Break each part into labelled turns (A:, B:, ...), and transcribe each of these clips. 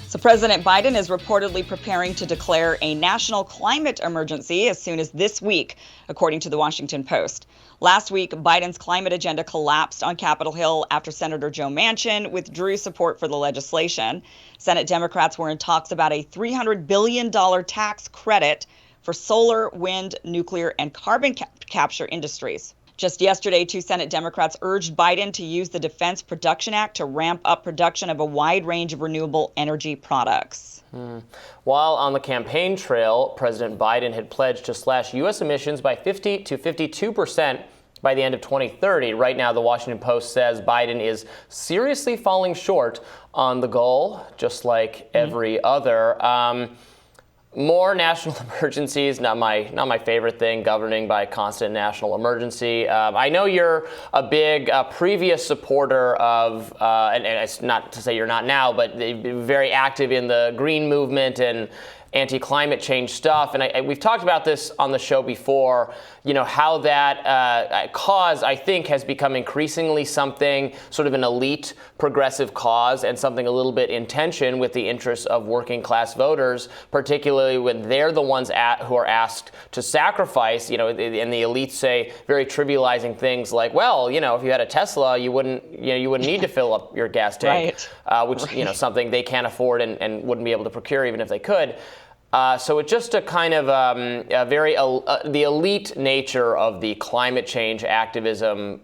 A: So President Biden is reportedly preparing to declare a national climate emergency as soon as this week, according to the Washington Post. Last week, Biden's climate agenda collapsed on Capitol Hill after Senator Joe Manchin withdrew support for the legislation. Senate Democrats were in talks about a $300 billion tax credit for solar, wind, nuclear, and carbon capture industries. Just yesterday, two Senate Democrats urged Biden to use the Defense Production Act to ramp up production of a wide range of renewable energy products.
B: While on the campaign trail, President Biden had pledged to slash U.S. emissions by 50 to 52% by the end of 2030. Right now, the Washington Post says Biden is seriously falling short on the goal, just like every other. More national emergencies, not my favorite thing, governing by constant national emergency. I know you're a big previous supporter of, and it's not to say you're not now, but very active in the green movement and anti-climate change stuff. And we've talked about this on the show before, how that cause, I think, has become increasingly something sort of an elite progressive cause and something a little bit in tension with the interests of working class voters, particularly when they're the ones who are asked to sacrifice, and the elites say very trivializing things like, well, if you had a Tesla, you wouldn't need to fill up your gas tank, which, something they can't afford and wouldn't be able to procure even if they could. So it's just a kind of the elite nature of the climate change activism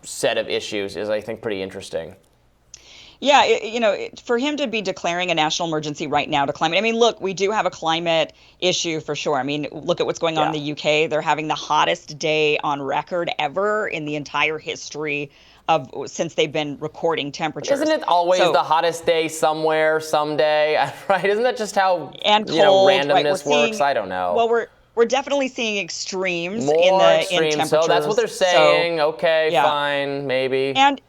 B: set of issues is, I think, pretty interesting.
A: Yeah, for him to be declaring a national emergency right now to climate. I mean, look, we do have a climate issue for sure. I mean, look at what's going on in the UK. They're having the hottest day on record ever in the entire history since they've been recording temperatures.
B: Isn't it always the hottest day somewhere, someday? Right? Isn't that just how
A: cold,
B: randomness works? I don't know.
A: Well, we're definitely seeing extremes
B: in temperatures. So that's what they're saying.
A: So,
B: okay, fine, maybe.
A: And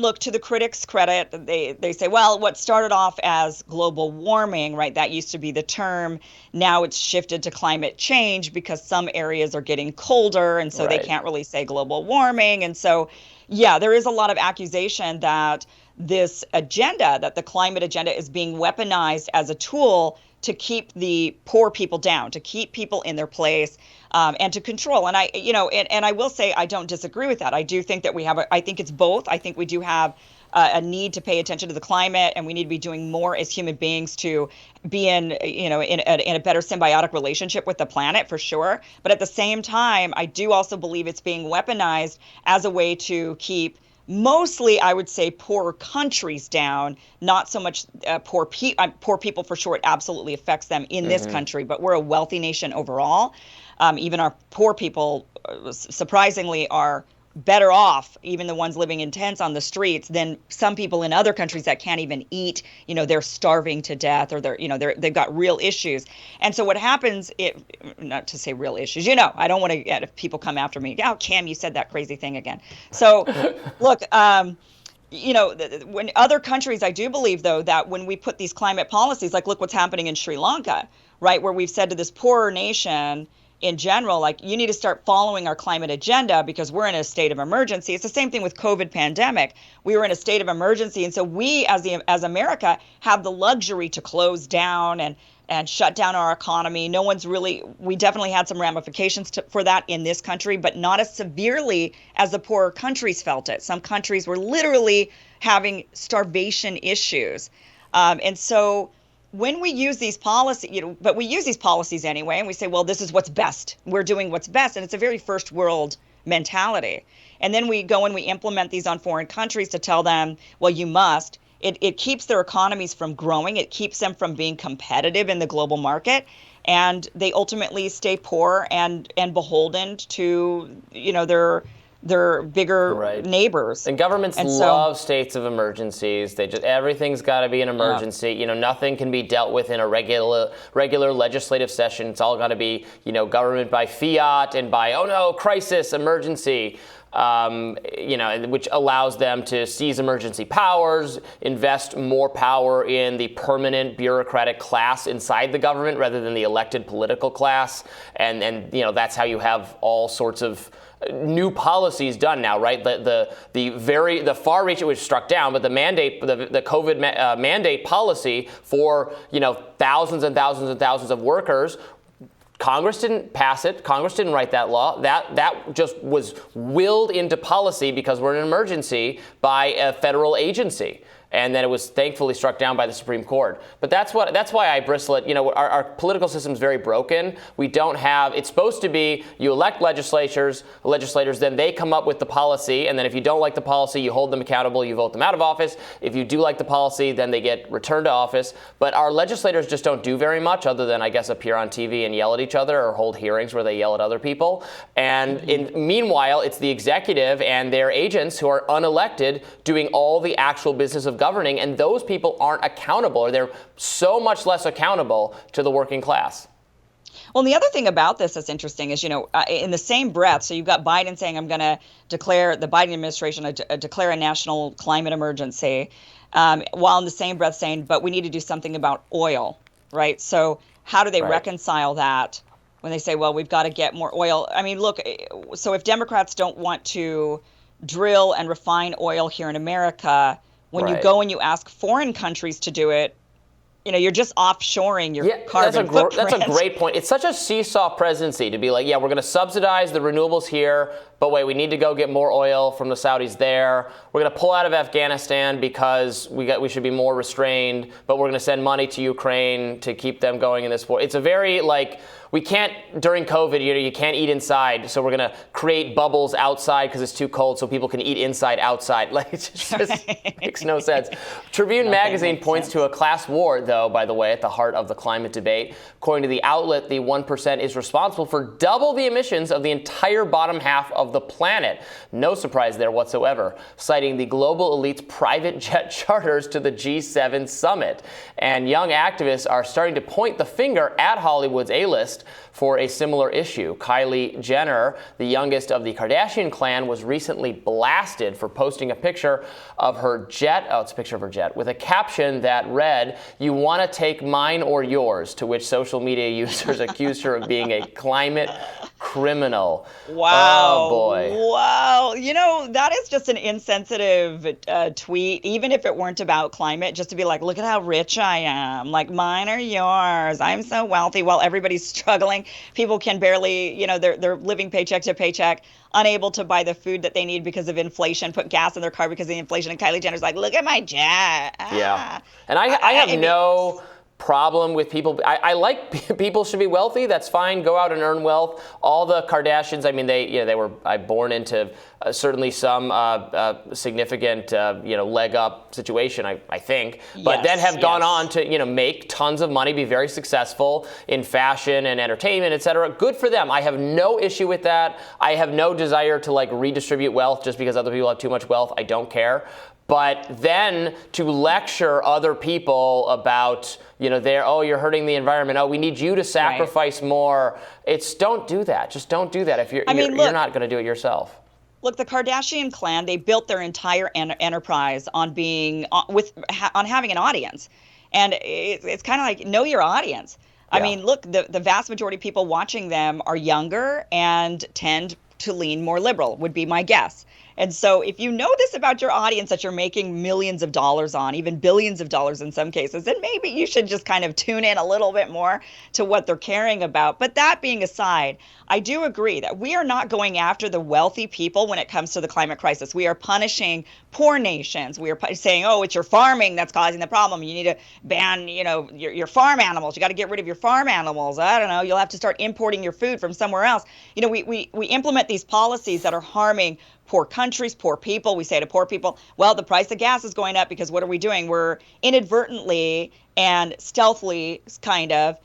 A: look, to the critics' credit, they say, well, what started off as global warming, right? That used to be the term. Now it's shifted to climate change because some areas are getting colder, and so they can't really say global warming. And so, there is a lot of accusation that this agenda, that the climate agenda is being weaponized as a tool to keep the poor people down, to keep people in their place, and to control. And I will say I don't disagree with that. I do think that I think it's both. I think we do have a need to pay attention to the climate, and we need to be doing more as human beings to be in a better symbiotic relationship with the planet, for sure. But at the same time, I do also believe it's being weaponized as a way to keep mostly, I would say, poorer countries down, not so much poor people, for sure. It absolutely affects them in this country, but we're a wealthy nation overall. Even our poor people, surprisingly, are better off, even the ones living in tents on the streets, than some people in other countries that can't even eat. They're starving to death, or they've got real issues. And so what happens, not to say real issues, I don't want to get people come after me. Oh, Cam, you said that crazy thing again. So look, when other countries, I do believe, though, that when we put these climate policies, like look what's happening in Sri Lanka, right, where we've said to this poorer nation in general, like, you need to start following our climate agenda because we're in a state of emergency. It's the same thing with COVID pandemic. We were in a state of emergency. And so we, as America, have the luxury to close down and shut down our economy. We definitely had some ramifications for that in this country, but not as severely as the poorer countries felt it. Some countries were literally having starvation issues. And so when we use these policies, but we use these policies anyway, and we say, well, this is what's best. We're doing what's best. And it's a very first world mentality. And then we go and we implement these on foreign countries to tell them, well, you must. It keeps their economies from growing. It keeps them from being competitive in the global market. And they ultimately stay poor and beholden to, their bigger neighbors.
B: And governments love states of emergencies. Everything's got to be an emergency. Nothing can be dealt with in a regular legislative session. It's all got to be, government by fiat and by, crisis, emergency. Which allows them to seize emergency powers, invest more power in the permanent bureaucratic class inside the government rather than the elected political class. And that's how you have all sorts of new policies done now, right? The far reach, it was struck down, but the mandate, the COVID mandate policy for, thousands and thousands and thousands of workers, Congress didn't pass it. Congress didn't write that law. That just was willed into policy because we're in an emergency by a federal agency. And then it was thankfully struck down by the Supreme Court. But that's why I bristle at, our political system is very broken. We don't have, it's supposed to be you elect legislators, then they come up with the policy, and then if you don't like the policy, you hold them accountable, you vote them out of office. If you do like the policy, then they get returned to office. But our legislators just don't do very much other than, I guess, appear on TV and yell at each other or hold hearings where they yell at other people. And meanwhile, it's the executive and their agents who are unelected doing all the actual business of governing, and those people aren't accountable, or they're so much less accountable to the working class.
A: Well, and the other thing about this that's interesting is, in the same breath, so you've got Biden saying, I'm going to declare, the Biden administration, declare a national climate emergency, while in the same breath saying, but we need to do something about oil, right? So how do they reconcile that when they say, well, we've got to get more oil? I mean, look, so if Democrats don't want to drill and refine oil here in America, when you go and you ask foreign countries to do it, you're just offshoring your carbon footprint.
B: That's a great point. It's such a seesaw presidency to be like, we're going to subsidize the renewables here, but wait, we need to go get more oil from the Saudis there. We're going to pull out of Afghanistan because we should be more restrained, but we're going to send money to Ukraine to keep them going in this war. It's a very we can't, during COVID, you can't eat inside, so we're going to create bubbles outside because it's too cold so people can eat inside outside. It just makes no sense. Tribune magazine points to a class war, though, by the way, at the heart of the climate debate. According to the outlet, the 1% is responsible for double the emissions of the entire bottom half of the planet. No surprise there whatsoever, citing the global elite's private jet charters to the G7 summit. And young activists are starting to point the finger at Hollywood's A-list for a similar issue. Kylie Jenner, the youngest of the Kardashian clan, was recently blasted for posting a picture of her jet. Oh, it's a picture of her jet with a caption that read, "You want to take mine or yours?" To which social media users accused her of being a climate criminal.
A: Wow.
B: Oh, boy.
A: Wow. That is just an insensitive tweet, even if it weren't about climate, just to be like, look at how rich I am. Like, mine or yours. I'm so wealthy while everybody's struggling. People can barely, they're living paycheck to paycheck, unable to buy the food that they need because of inflation, put gas in their car because of the inflation. And Kylie Jenner's like, look at my jet.
B: Yeah. And I have no problem with people. I like people should be wealthy. That's fine. Go out and earn wealth. All the Kardashians, I mean, they were born into certainly some significant, leg up situation, I think, but then have gone on to, make tons of money, be very successful in fashion and entertainment, et cetera. Good for them. I have no issue with that. I have no desire to redistribute wealth just because other people have too much wealth. I don't care. But then to lecture other people about, you're hurting the environment. Oh, we need you to sacrifice more. Don't do that. Just don't do that if you're not going to do it yourself.
A: Look, the Kardashian clan, they built their entire enterprise on having an audience. And it's kind of like, know your audience. Yeah. I mean, look, the vast majority of people watching them are younger and tend to lean more liberal, would be my guess. And so if you know this about your audience that you're making millions of dollars on, even billions of dollars in some cases, then maybe you should just kind of tune in a little bit more to what they're caring about. But that being aside, I do agree that we are not going after the wealthy people when it comes to the climate crisis. We are punishing poor nations. We are saying, it's your farming that's causing the problem. You need to ban, your farm animals. You got to get rid of your farm animals. I don't know. You'll have to start importing your food from somewhere else. We implement these policies that are harming poor countries, poor people. We say to poor people, well, the price of gas is going up because what are we doing? We're inadvertently and stealthily kind of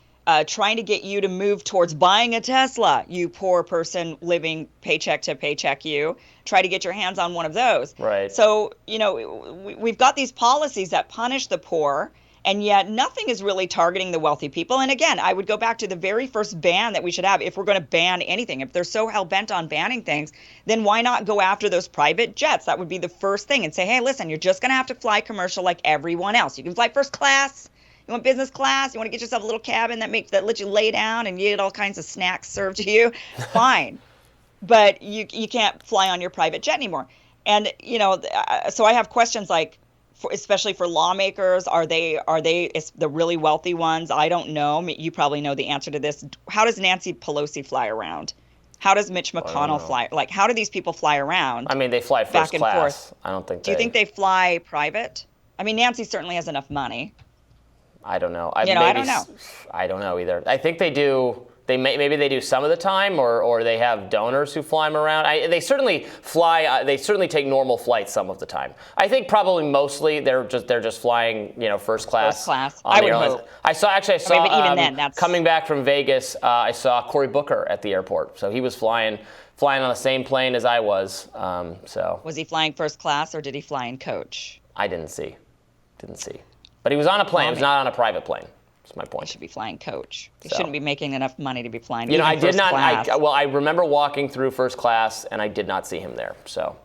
A: trying to get you to move towards buying a Tesla. You poor person living paycheck to paycheck, try to get your hands on one of those.
B: Right.
A: So, we've got these policies that punish the poor, and yet nothing is really targeting the wealthy people. And again, I would go back to the very first ban that we should have if we're going to ban anything. If they're so hell-bent on banning things, then why not go after those private jets? That would be the first thing and say, hey, listen, you're just going to have to fly commercial like everyone else. You can fly first class. You want business class? You want to get yourself a little cabin that lets you lay down and you get all kinds of snacks served to you? Fine. but you can't fly on your private jet anymore. And so I have questions like, especially for lawmakers, are they it's the really wealthy ones? I don't know. You probably know the answer to this. How does Nancy Pelosi fly around? How does Mitch McConnell fly? Like, how do these people fly around?
B: I mean, they fly first
A: back and
B: class.
A: Forth?
B: I don't think.
A: Do you think they fly private? I mean, Nancy certainly has enough money.
B: I don't know.
A: I don't know.
B: I don't know either. I think they do. Maybe they do some of the time, or they have donors who fly them around. They certainly fly. They certainly take normal flights some of the time. I think probably mostly they're just flying, first class.
A: First class.
B: I would hope. I saw. But
A: even then, that's
B: coming back from Vegas. I saw Cory Booker at the airport, so he was flying on the same plane as I was. So
A: was he flying first class or did he fly in coach?
B: I didn't see. But he was on a plane. He was not on a private plane. That's my point.
A: He should be flying coach. He shouldn't be making enough money to be flying.
B: I did not.
A: Class.
B: I remember walking through first class, and I did not see him there. So.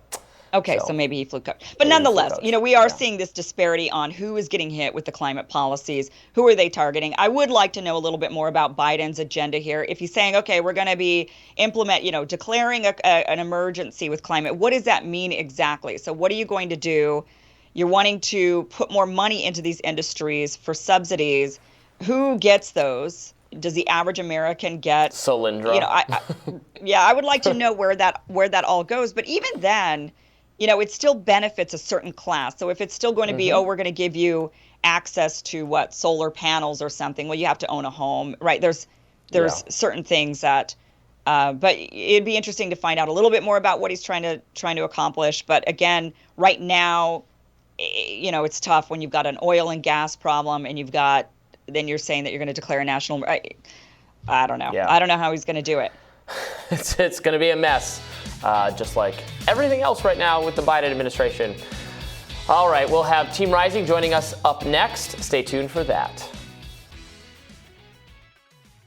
A: Okay, so maybe he flew coach. But nonetheless, we are seeing this disparity on who is getting hit with the climate policies. Who are they targeting? I would like to know a little bit more about Biden's agenda here. If he's saying, okay, we're going to be declaring an emergency with climate, what does that mean exactly? So what are you going to do? You're wanting to put more money into these industries for subsidies. Who gets those? Does the average American get?
B: Solyndra.
A: I would like to know where that all goes. But even then, it still benefits a certain class. So if it's still going to be, we're going to give you access to solar panels or something. Well, you have to own a home, right? There's certain things that. But it'd be interesting to find out a little bit more about what he's trying to accomplish. But again, right now, it's tough when you've got an oil and gas problem and then you're saying that you're going to declare a national. I don't know. Yeah. I don't know how he's going to do it.
B: It's going to be a mess, just like everything else right now with the Biden administration. All right, we'll have Team Rising joining us up next. Stay tuned for that.